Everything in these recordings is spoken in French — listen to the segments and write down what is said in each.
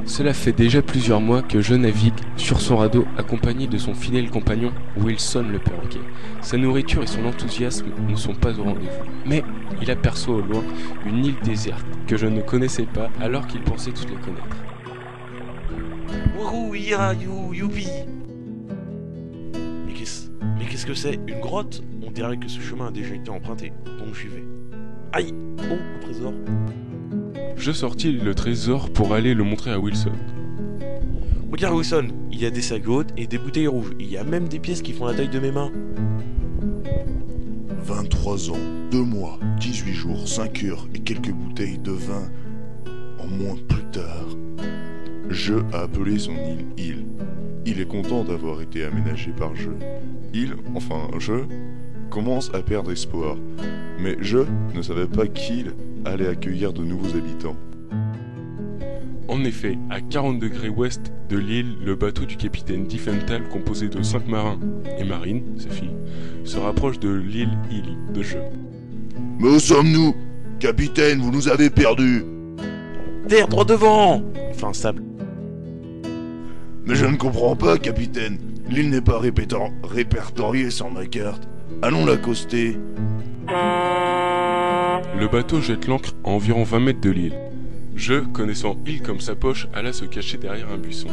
Cela fait déjà plusieurs mois que je navigue sur son radeau accompagné de son fidèle compagnon Wilson le perroquet. Sa nourriture et son enthousiasme ne sont pas au rendez-vous. Mais il aperçoit au loin une île déserte que je ne connaissais pas alors qu'il pensait toutes les connaître. Wouhou, ya, youpi. Mais qu'est-ce que c'est? Une grotte? On dirait que ce chemin a déjà été emprunté, donc j'y vais. Aïe! Oh, un trésor! Je sortis le trésor pour aller le montrer à Wilson. Regarde Wilson, il y a des sacs hautes et des bouteilles rouges. Il y a même des pièces qui font la taille de mes mains. 23 ans, 2 mois, 18 jours, 5 heures et quelques bouteilles de vin en moins plus tard. Je a appelé son île. Il est content d'avoir été aménagé par Je. Je, commence à perdre espoir. Mais Je ne savait pas qu'il allait accueillir de nouveaux habitants. En effet, à 40 degrés ouest de l'île, le bateau du capitaine Diffenthal, composé de 5 marins et marines, sa fille, se rapproche de l'île de Je. Mais où sommes-nous? Capitaine, vous nous avez perdus! Terre droit devant! Enfin, sable. Mais je ne comprends pas, capitaine. L'île n'est pas répertoriée sur ma carte. Allons l'accoster. Le bateau jette l'ancre à environ 20 mètres de l'île. Je, connaissant île comme sa poche, alla se cacher derrière un buisson.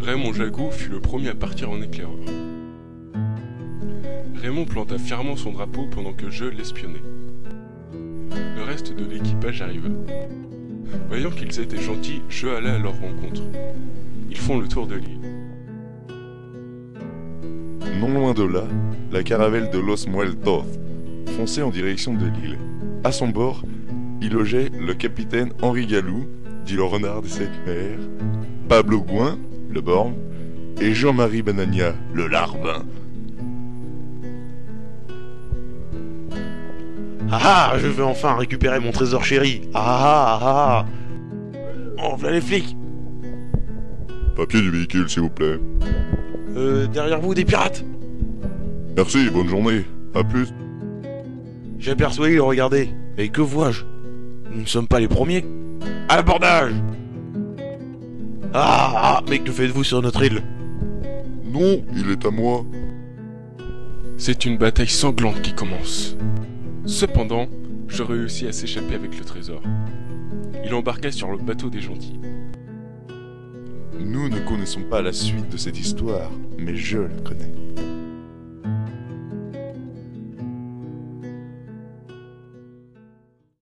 Raymond Jagou fut le premier à partir en éclaireur. Raymond planta fièrement son drapeau pendant que Je l'espionnais. Le reste de l'équipage arriva. Voyant qu'ils étaient gentils, Je alla à leur rencontre. Ils font le tour de l'île. Non loin de là, la caravelle de Los Muertos fonçait en direction de l'île. À son bord, y logeait le capitaine Henri Galou, dit le renard des sept mers, Pablo Gouin, le borgne, et Jean-Marie Banania, le larbin. Ah ah, je vais enfin récupérer mon trésor chéri. Ah ah ah. Oh, voilà les flics. Papier du véhicule, s'il vous plaît. Derrière vous, des pirates. Merci, bonne journée. À plus. J'ai aperçu l'île, regardez. Et que vois-je? Nous ne sommes pas les premiers. À l'abordage. Mais que faites-vous sur notre île? Non, il est à moi. C'est une bataille sanglante qui commence. Cependant, je réussis à s'échapper avec le trésor. Il embarqua sur le bateau des gentils. Nous ne connaissons pas la suite de cette histoire, mais je la connais.